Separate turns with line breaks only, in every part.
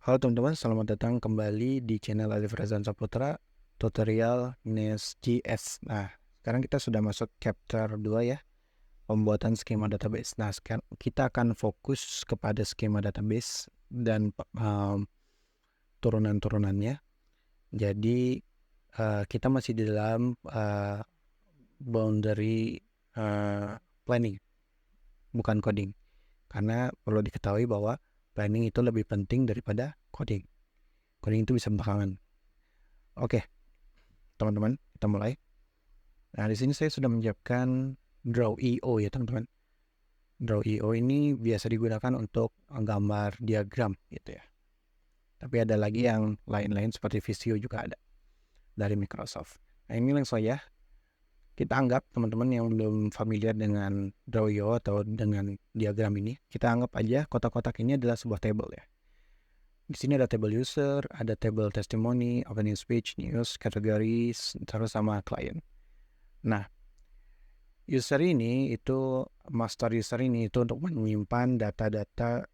Halo teman-teman, selamat datang kembali di channel Alif Razan Saputra tutorial Nest.js. Nah, sekarang kita sudah masuk chapter 2 ya, pembuatan skema database. Nah, sekarang kita akan fokus kepada skema database dan turunan-turunannya. Jadi, kita masih di dalam boundary planning, bukan coding. Karena perlu diketahui bahwa planning itu lebih penting daripada coding. Coding itu bisa belakangan. Oke, teman-teman, kita mulai. Nah, di sini saya sudah menyiapkan Draw.io ya, teman-teman. Draw.io ini biasa digunakan untuk gambar diagram gitu ya. Tapi ada lagi yang lain-lain seperti Visio juga ada dari Microsoft. Nah, ini langsung ya. Kita anggap teman-teman yang belum familiar dengan Draw.io atau dengan diagram ini, kita anggap aja kotak-kotak ini adalah sebuah table ya. Di sini ada table user, ada table testimony, opening speech, news, categories, terus sama client. Nah, master user ini itu untuk menyimpan data-data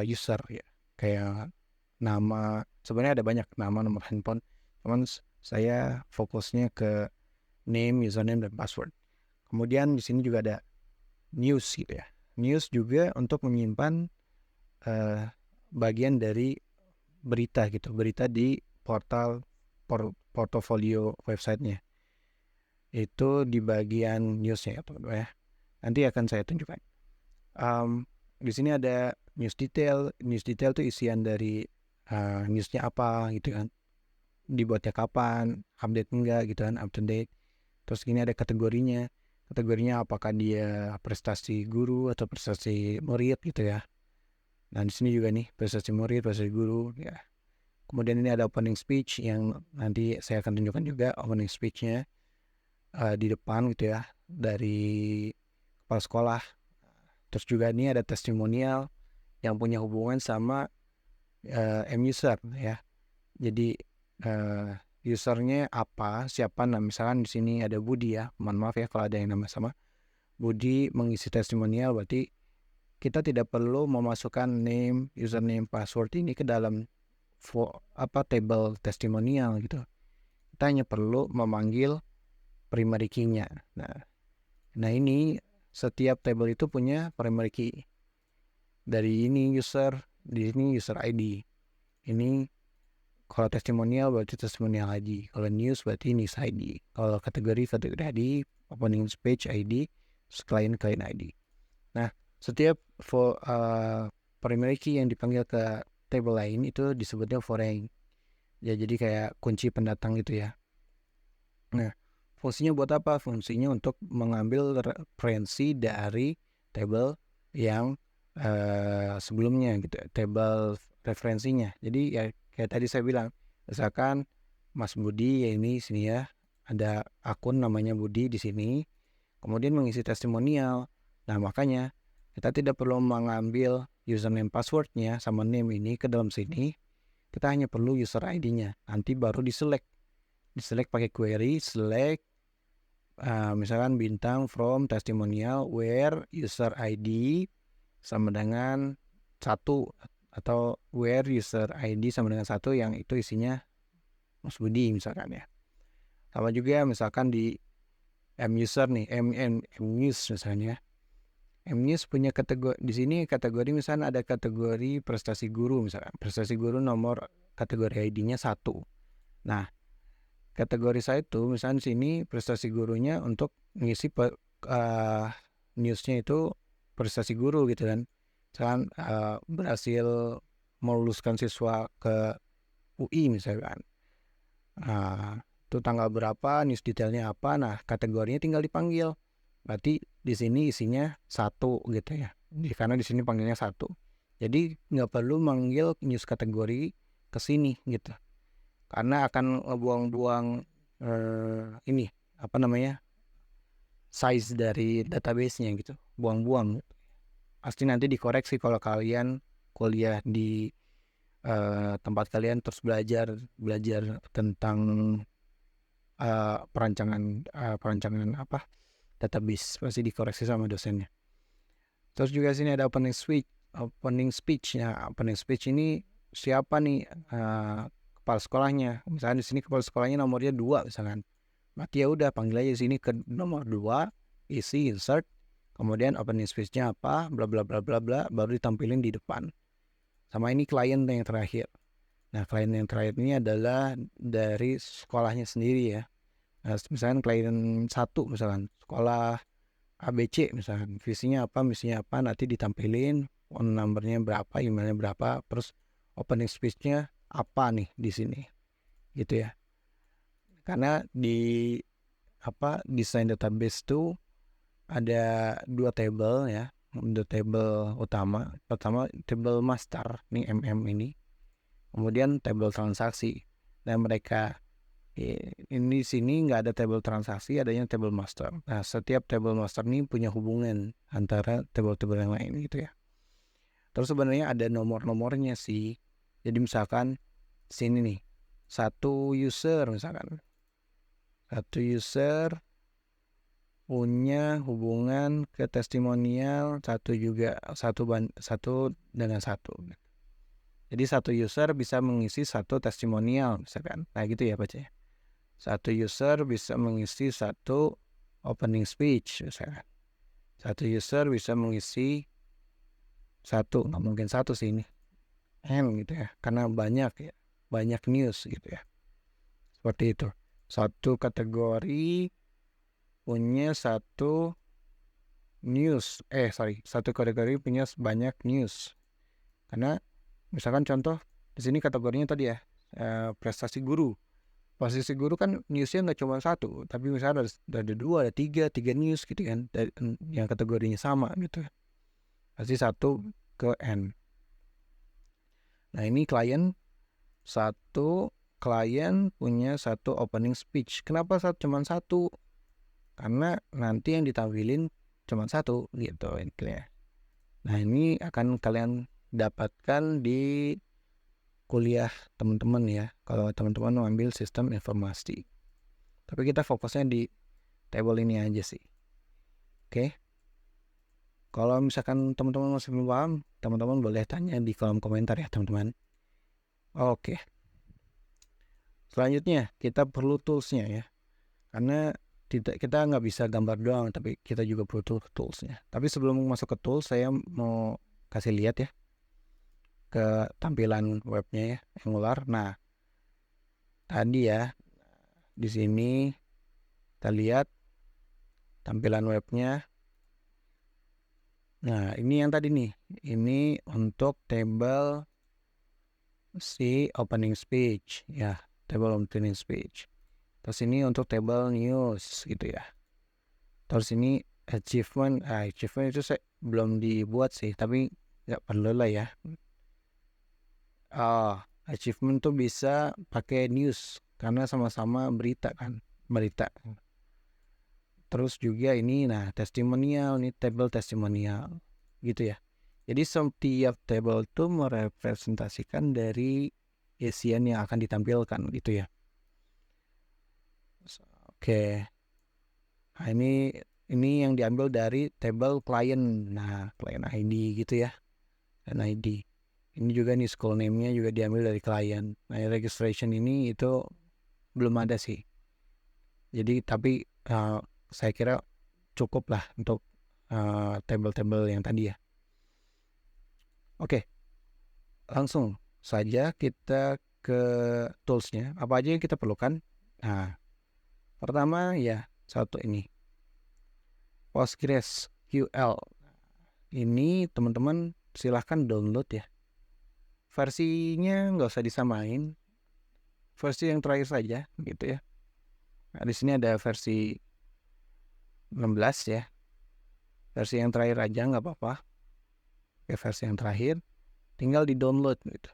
user ya. Kayak nama, sebenarnya ada banyak nama, nomor handphone. Cuman saya fokusnya ke name, username, dan password. Kemudian di sini juga ada news gitu ya. News juga untuk menyimpan bagian dari berita gitu, berita di portofolio websitenya. Itu di bagian newsnya ya teman-teman ya. Nanti akan saya tunjukkan. Di sini ada news detail. News detail itu isian dari newsnya apa gitu kan, dibuatnya kapan, update enggak gitu kan, up to date. Terus gini ada kategorinya. Kategorinya apakah dia prestasi guru atau prestasi murid gitu ya. Nah, di sini juga nih prestasi murid, prestasi guru ya. Kemudian ini ada opening speech yang nanti saya akan tunjukkan juga opening speech-nya di depan gitu ya, dari kepala sekolah. Terus juga ini ada testimonial yang punya hubungan sama M user ya. Jadi usernya apa, siapa. Nah, misalkan di sini ada Budi ya. Mohon maaf ya kalau ada yang nama sama Budi mengisi testimonial, berarti kita tidak perlu memasukkan name, username, password ini ke dalam table testimonial gitu. Kita hanya perlu memanggil primary key-nya. Nah ini setiap table itu punya primary key. Dari ini user, di sini user ID. Ini kalau testimonial berarti testimonial ID. Kalau news berarti news ID. Kalau kategori ID, opening speech ID, client ID. Nah, setiap primary key yang dipanggil ke table lain itu disebutnya foreign. Ya, jadi kayak kunci pendatang gitu ya. Nah, fungsinya buat apa? Fungsinya untuk mengambil referensi dari table yang sebelumnya gitu, table referensinya. Jadi ya kayak tadi saya bilang, misalkan Mas Budi ya ini sini ya, ada akun namanya Budi di sini, kemudian mengisi testimonial. Nah, makanya kita tidak perlu mengambil username passwordnya sama name ini ke dalam sini. Kita hanya perlu user ID-nya. Nanti baru diselect pakai query select misalkan bintang from testimonial where user ID sama dengan 1 atau where user ID sama dengan 1 yang itu isinya Mas Budi misalkan ya. Sama juga misalkan di M user nih, M news misalnya. M news punya kategori di sini, kategori misalnya ada kategori prestasi guru misalkan. Prestasi guru nomor kategori ID-nya 1. Nah, kategori saya itu misalnya di sini prestasi gurunya untuk ngisi newsnya itu prestasi guru gitu kan. Misalkan berhasil meluluskan siswa ke UI misalkan. Itu tanggal berapa, news detailnya apa. Nah, kategorinya tinggal dipanggil. Berarti di sini isinya 1 gitu ya. Karena di sini panggilnya 1. Jadi nggak perlu manggil news kategori ke sini gitu. Karena akan ngebuang-buang ini apa namanya, size dari database-nya gitu, buang-buang. Pasti nanti dikoreksi kalau kalian kuliah di tempat kalian terus belajar tentang perancangan apa database, pasti dikoreksi sama dosennya. Terus juga sini ada opening speech. Opening speech ini siapa nih kepala sekolahnya. Misalnya di sini kepala sekolahnya nomornya 2 misalkan. Berarti ya udah panggil aja di sini ke nomor 2, isi insert, kemudian opening speech-nya apa, bla bla bla bla bla, baru ditampilin di depan. Sama ini klien yang terakhir. Nah, klien yang terakhir ini adalah dari sekolahnya sendiri ya. Nah, misalkan klien 1 misalkan sekolah ABC misalkan, visinya apa, misinya apa, nanti ditampilin phone numbernya berapa, emailnya berapa, terus opening speech-nya apa nih di sini, gitu ya. Karena di desain database itu ada 2 table ya, 2 table utama. Pertama table master nih ini, kemudian table transaksi. Dan mereka ini di sini nggak ada table transaksi, adanya table master. Nah, setiap table master ini punya hubungan antara table-table yang lain gitu ya. Terus sebenarnya ada nomor-nomornya sih. Jadi misalkan sini nih, satu user punya hubungan ke testimonial satu dengan satu. Jadi satu user bisa mengisi satu testimonial misalkan. Nah gitu ya baca. Satu user bisa mengisi satu opening speech misalkan. Satu user bisa mengisi satu, nggak mungkin satu sih ini, gitu ya, karena banyak news gitu ya. Seperti itu. Satu kategori punya satu kategori punya banyak news. Karena misalkan contoh di sini kategorinya tadi ya, prestasi guru. Prestasi guru kan newsnya nggak cuma satu, tapi misalnya ada 2, ada tiga news gitu kan, yang kategorinya sama gitu. Pasti 1 ke N. Nah ini klien punya satu opening speech. Kenapa cuma satu? Karena nanti yang ditampilin cuma satu gitu ya. Nah ini akan kalian dapatkan di kuliah teman-teman ya, kalau teman-teman mengambil sistem informasi. Tapi kita fokusnya di table ini aja sih. Oke. Kalau misalkan teman-teman masih belum paham, teman-teman boleh tanya di kolom komentar ya teman-teman. Oke. Selanjutnya kita perlu toolsnya ya, karena kita nggak bisa gambar doang, tapi kita juga perlu toolsnya. Tapi sebelum masuk ke tools, saya mau kasih lihat ya ke tampilan webnya ya, Angular. Nah tadi ya di sini kita lihat tampilan webnya. Nah ini yang tadi nih, ini untuk table si opening speech ya, table opening speech. Terus ini untuk table news gitu ya. Terus ini achievement itu saya belum dibuat sih, tapi nggak perlu lah ya. Achievement tuh bisa pakai news karena sama-sama berita kan, berita. Terus juga ini testimonial, ini table testimonial gitu ya. Jadi setiap table itu merepresentasikan dari isian yang akan ditampilkan gitu ya. Oke. Nah, ini yang diambil dari table client. Nah, client ID gitu ya. Dan ID. Ini juga nih school name-nya juga diambil dari client. Nah, registration ini itu belum ada sih. Jadi tapi saya kira cukup lah untuk table-table yang tadi ya. Oke. Langsung saja kita ke tools-nya. Apa aja yang kita perlukan? Nah, pertama ya satu ini. PostgreSQL. Ini teman-teman silahkan download ya. Versinya nggak usah disamain. Versi yang terakhir saja gitu ya. Nah, di sini ada versi 16 ya. Versi yang terakhir aja nggak apa-apa. Oke, versi yang terakhir tinggal di download gitu.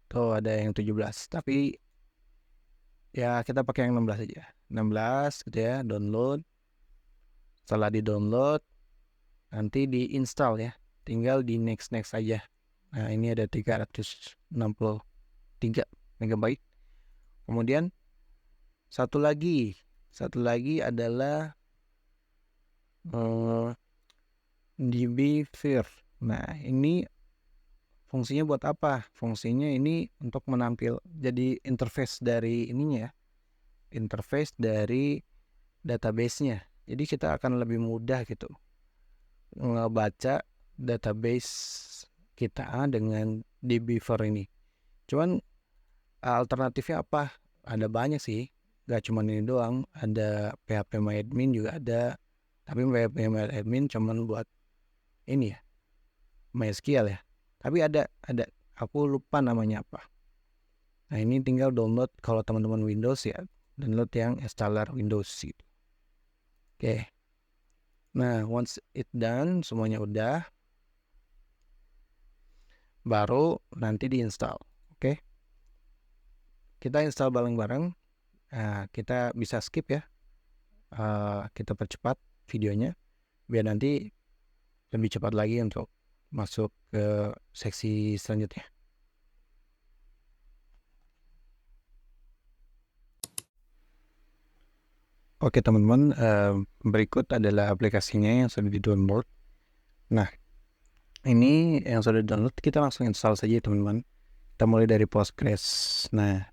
Tuh ada yang 17, tapi ya kita pakai yang 16 aja. 16 gitu ya, download. Setelah di-download nanti di-install ya. Tinggal di next aja. Nah, ini ada 363 MB. Kemudian satu lagi adalah dbVir. Nah, ini fungsinya buat apa? Fungsinya ini untuk jadi interface dari ininya ya, interface dari database-nya. Jadi kita akan lebih mudah gitu ngebaca database kita dengan dbeaver ini. Cuman alternatifnya apa? Ada banyak sih, gak cuma ini doang. Ada PHPMyAdmin juga ada, tapi PHPMyAdmin cuman buat ini ya, MySQL ya. Tapi ada aku lupa namanya apa. Nah ini tinggal download kalau teman-teman Windows ya, download yang installer Windows gitu. Oke. Nah once it done, semuanya udah, baru nanti diinstal. Oke. Kita install bareng-bareng. Nah, kita bisa skip ya. Kita percepat videonya biar nanti lebih cepat lagi untuk masuk ke seksi selanjutnya. Oke teman-teman, berikut adalah aplikasinya yang sudah di-download. Nah, ini yang sudah di-download, kita langsung install saja teman-teman. Kita mulai dari Postgres. Nah,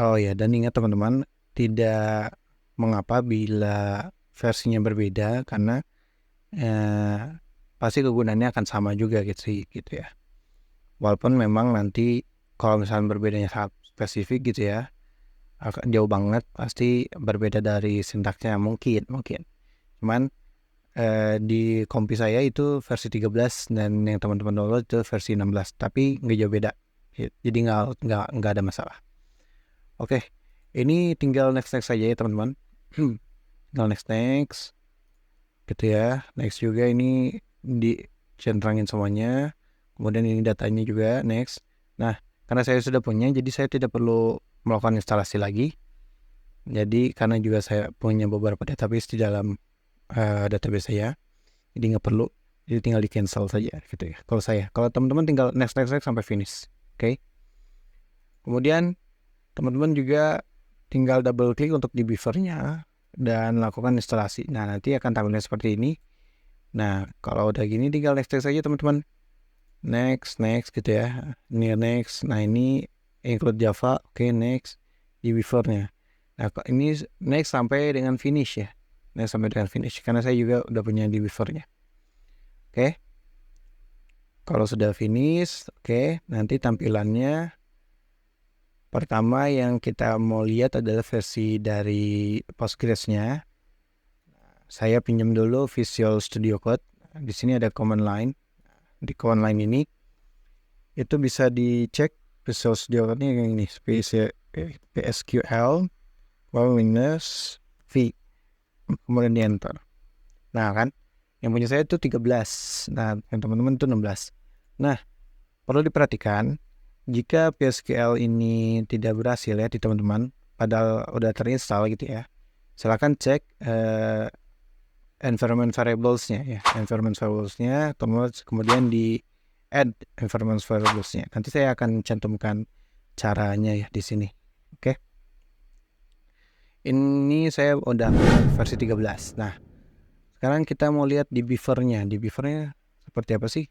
oh ya, dan ingat teman-teman, tidak mengapa bila versinya berbeda, karena pasti kegunaannya akan sama juga gitu ya. Walaupun memang nanti kalau misalnya berbedanya sangat spesifik gitu ya, akan jauh banget, pasti berbeda dari sintaksnya mungkin. Cuman di kompi saya itu versi 13 dan yang teman-teman download itu versi 16, tapi nggak jauh beda. Jadi nggak ada masalah. Oke, ini tinggal next saja ya teman-teman. Tinggal next gitu ya. Next juga ini dicentrangin semuanya. Kemudian ini datanya juga next. Nah, karena saya sudah punya, jadi saya tidak perlu melakukan instalasi lagi. Jadi karena juga saya punya beberapa database di dalam database saya, jadi nggak perlu, jadi tinggal di cancel saja gitu ya. Kalau teman-teman tinggal next sampai finish. Oke. Kemudian teman-teman juga tinggal double klik untuk di beaver-nya dan lakukan instalasi. Nah, nanti akan tampilnya seperti ini. Nah, kalau udah gini tinggal next saja teman-teman. Next gitu ya. Ini next. Nah, ini include Java. Oke, next di beaver-nya. Nah, ini next sampai dengan finish ya. Next sampai dengan finish karena saya juga udah punya di beaver-nya. Oke. Kalau sudah finish, oke, nanti tampilannya pertama yang kita mau lihat adalah versi dari Postgres-nya. Saya pinjam dulu Visual Studio Code. Di sini ada command line. Di command line ini itu bisa dicek Visual Studio Code-nya yang ini, PSQL minus V, kemudian di enter. Nah kan, yang punya saya itu 13. Nah, yang teman-teman itu 16. Nah, perlu diperhatikan jika PSQL ini tidak berhasil ya di teman-teman, padahal udah terinstall gitu ya, silakan cek environment variables-nya ya, kemudian di add environment variables-nya. Nanti saya akan cantumkan caranya ya di sini. Oke. Ini saya udah versi 13. Nah, sekarang kita mau lihat di beaver-nya. Di beaver-nya seperti apa sih?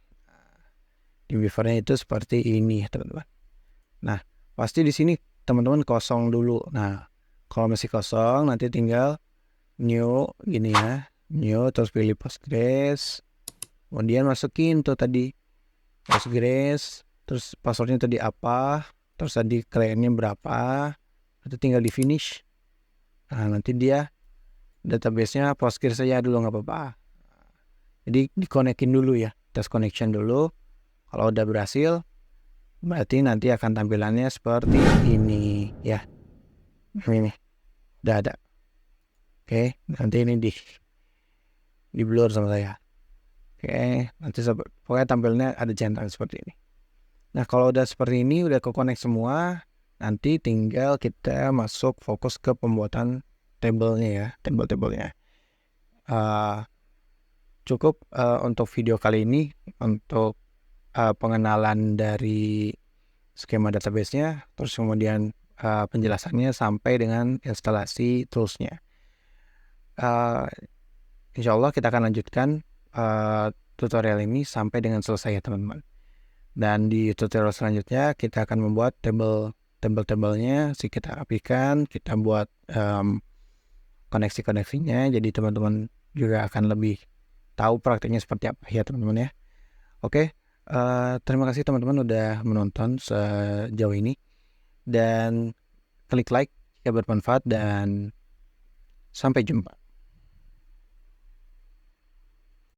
Di beaver-nya itu seperti ini, teman-teman. Nah, pasti di sini teman-teman kosong dulu. Nah, kalau masih kosong nanti tinggal new gini ya. New terus pilih Postgres. Kemudian masukin tuh tadi Postgres, terus passwordnya tadi apa, terus tadi kliennya berapa, itu tinggal di finish. Nah, nanti dia database-nya Postgres saja dulu, nggak apa-apa. Jadi dikonekin dulu ya, tes connection dulu. Kalau udah berhasil, berarti nanti akan tampilannya seperti ini ya. Ini udah ada. Oke, nanti ini di blur sama saya. Oke, nanti pokoknya tampilnya ada centang seperti ini. Nah, kalau udah seperti ini, udah ke-connect semua, nanti tinggal kita masuk fokus ke pembuatan tabelnya ya, tabelnya. Cukup untuk video kali ini untuk pengenalan dari skema database-nya, terus kemudian penjelasannya sampai dengan instalasi tools-nya. Insya Allah kita akan lanjutkan tutorial ini sampai dengan selesai ya teman-teman. Dan di tutorial selanjutnya kita akan membuat tabel-tabelnya, kita rapikan, kita buat koneksi-koneksinya, jadi teman-teman juga akan lebih tahu prakteknya seperti apa ya teman-teman ya. Oke, terima kasih teman-teman udah menonton sejauh ini, dan klik like jika bermanfaat, dan sampai jumpa.